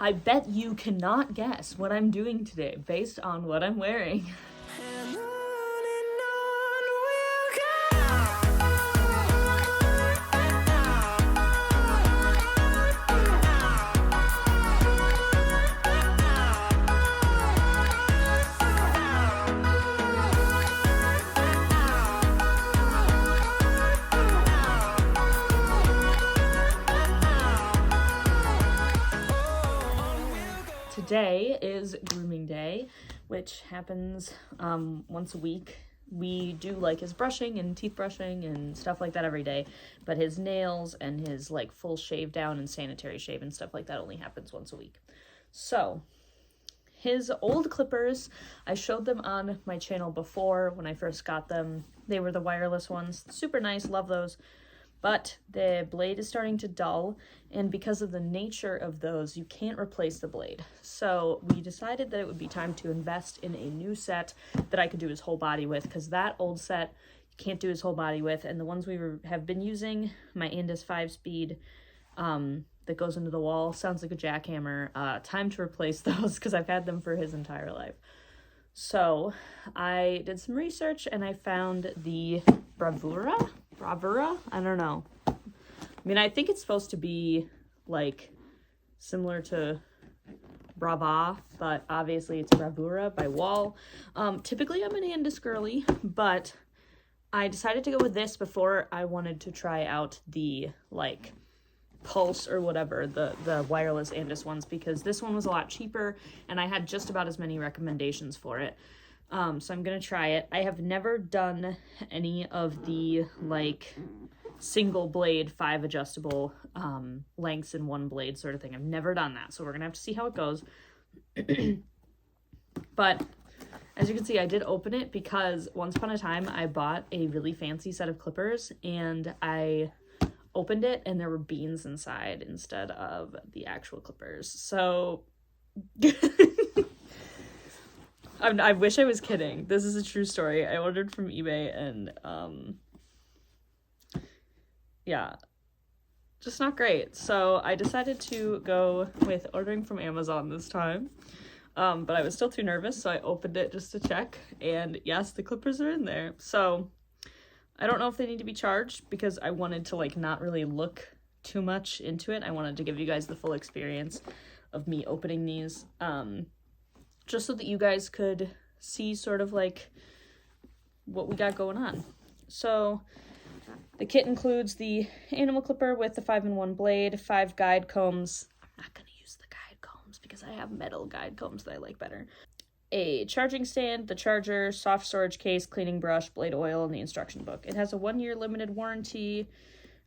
I bet you cannot guess what I'm doing today based on what I'm wearing. Today is grooming day, which happens once a week. We do like his brushing and teeth brushing and stuff like that every day, but his nails and his like full shave down and sanitary shave and stuff like that only happens once a week. So his old clippers, I showed them on my channel before when I first got them. They were the wireless ones, super nice, love those. But the blade is starting to dull, and because of the nature of those, you can't replace the blade. So we decided that it would be time to invest in a new set that I could do his whole body with, because that old set you can't do his whole body with, and the ones we have been using, my Andis 5-speed that goes into the Wahl, sounds like a jackhammer. Time to replace those, because I've had them for his entire life. So I did some research, and I found the Bravura, I don't know. I mean, I think it's supposed to be like similar to Brava, but obviously it's Bravura by Wahl. Typically I'm an Andis girly, but I decided to go with this before I wanted to try out the like Pulse or whatever, the wireless Andis ones, because this one was a lot cheaper and I had just about as many recommendations for it. So I'm gonna try it. I have never done any of the like single blade 5 adjustable lengths in one blade sort of thing. I've never done that, so we're gonna have to see how it goes. But as you can see, I did open it because once upon a time I bought a really fancy set of clippers and I opened it and there were beans inside instead of the actual clippers. So I wish I was kidding. This is a true story. I ordered from eBay and yeah, just not great. So I decided to go with ordering from Amazon this time. But I was still too nervous, so I opened it just to check, and yes, the clippers are in there. So I don't know if they need to be charged because I wanted to like not really look too much into it. I wanted to give you guys the full experience of me opening these. Just so that you guys could see sort of like what we got going on. So the kit includes the animal clipper with the 5-in-1 blade, 5 guide combs. I'm not going to use the guide combs because I have metal guide combs that I like better. A charging stand, the charger, soft storage case, cleaning brush, blade oil, and the instruction book. It has a 1-year limited warranty.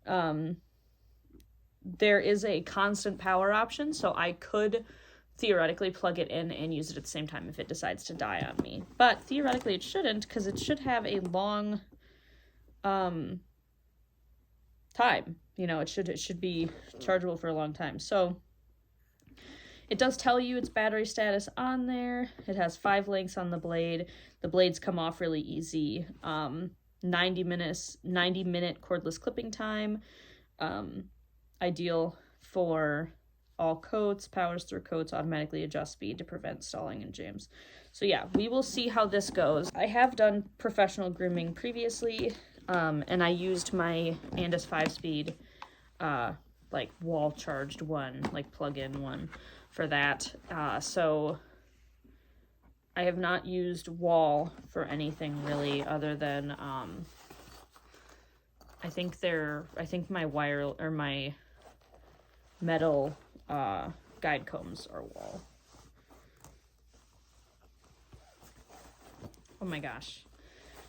There is a constant power option, so I could theoretically plug it in and use it at the same time if it decides to die on me. But theoretically it shouldn't, because it should have a long time. You know, it should be chargeable for a long time. So it does tell you its battery status on there. It has 5 lengths on the blade. The blades come off really easy. 90-minute cordless clipping time. Ideal for all coats, powers through coats, automatically adjust speed to prevent stalling and jams. So yeah, we will see how this goes. I have done professional grooming previously, and I used my Andis 5-speed, like wall charged one, like plug-in one for that. So I have not used Wahl for anything really other than, I think my wire or my metal guide combs are Wahl. Oh my gosh.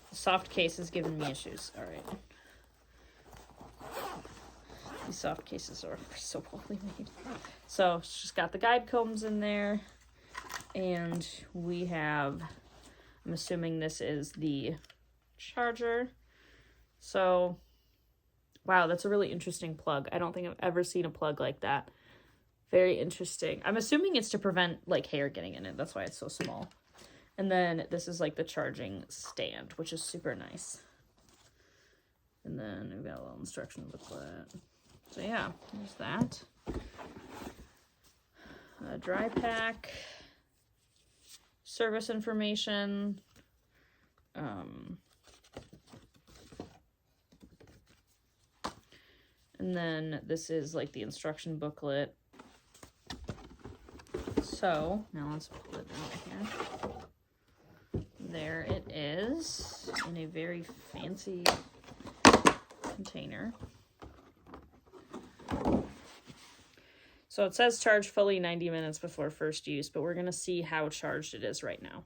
The soft case is giving me issues. All right. These soft cases are so poorly made. So it's just got the guide combs in there. And we have, I'm assuming this is the charger. So, wow, that's a really interesting plug. I don't think I've ever seen a plug like that. Very interesting. I'm assuming it's to prevent like hair getting in it. That's why it's so small. And then this is like the charging stand, which is super nice. And then we've got a little instruction booklet. So yeah, there's that. dry pack, service information, and then this is like the instruction booklet. So now let's pull it out here. There it is in a very fancy container. So it says charge fully 90 minutes before first use, but we're going to see how charged it is right now.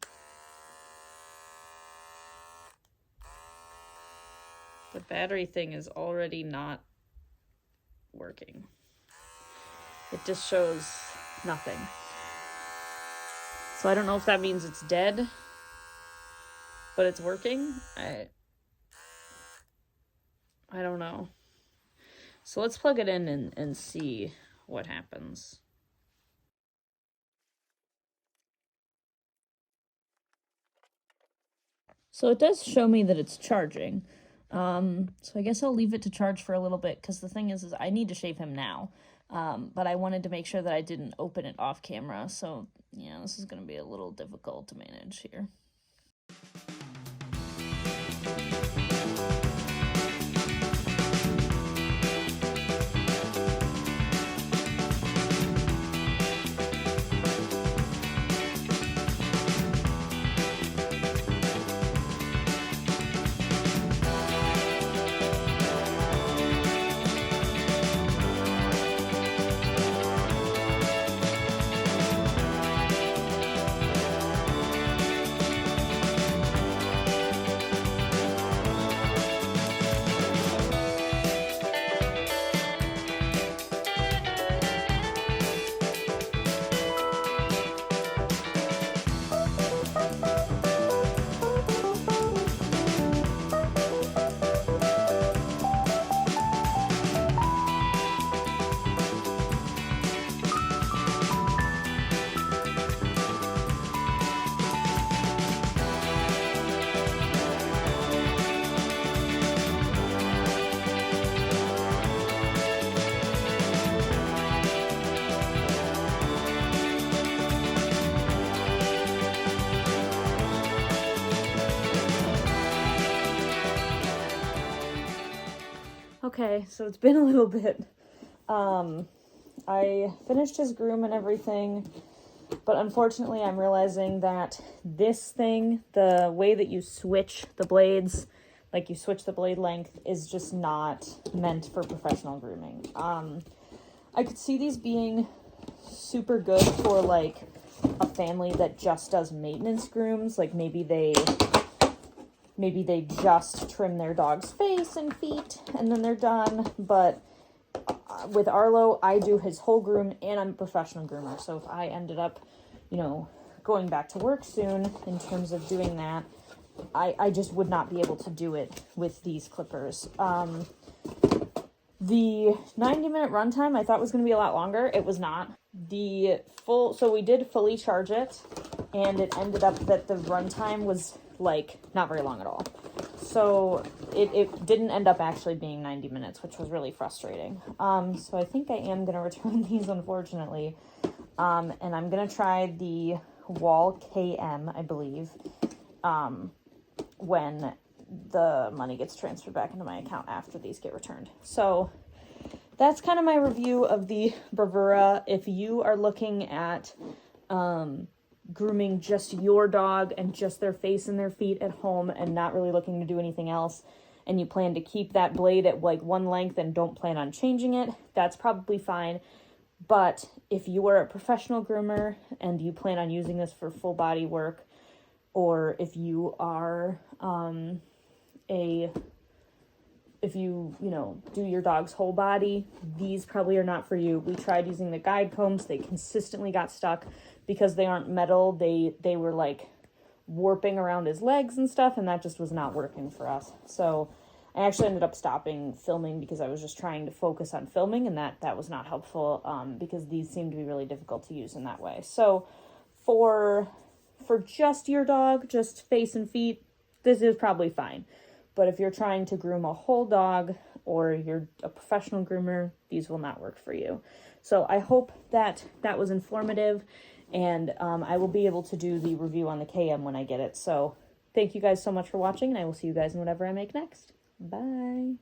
The battery thing is already not working. It just shows nothing. So I don't know if that means it's dead, but it's working. I don't know. So let's plug it in and see what happens. So it does show me that it's charging. So I guess I'll leave it to charge for a little bit, because the thing is I need to shave him now. But I wanted to make sure that I didn't open it off camera. So yeah, this is going to be a little difficult to manage here. Okay, so it's been a little bit. I finished his groom and everything, but unfortunately I'm realizing that this thing, the way that you switch the blades, like you switch the blade length, is just not meant for professional grooming. I could see these being super good for like a family that just does maintenance grooms, like maybe they just trim their dog's face and feet and then they're done. But with Arlo, I do his whole groom and I'm a professional groomer. So if I ended up, going back to work soon in terms of doing that, I just would not be able to do it with these clippers. The 90-minute runtime I thought was going to be a lot longer. It was not. So we did fully charge it, and it ended up that the runtime was not very long at all. So it didn't end up actually being 90 minutes, which was really frustrating. So I think I am going to return these, unfortunately. And I'm going to try the Wahl KM, I believe, when the money gets transferred back into my account after these get returned. So that's kind of my review of the Bravura. If you are looking at grooming just your dog and just their face and their feet at home and not really looking to do anything else, and you plan to keep that blade at one length and don't plan on changing it, that's probably fine. But if you are a professional groomer and you plan on using this for full body work, or if you are if you do your dog's whole body, these probably are not for you. We tried using the guide combs. They consistently got stuck because they aren't metal. They were warping around his legs and stuff, and that just was not working for us. So I actually ended up stopping filming because I was just trying to focus on filming, and that was not helpful because these seem to be really difficult to use in that way. So for just your dog, just face and feet, this is probably fine. But if you're trying to groom a whole dog or you're a professional groomer, these will not work for you. So I hope that that was informative, and I will be able to do the review on the KM when I get it. So thank you guys so much for watching, and I will see you guys in whatever I make next. Bye.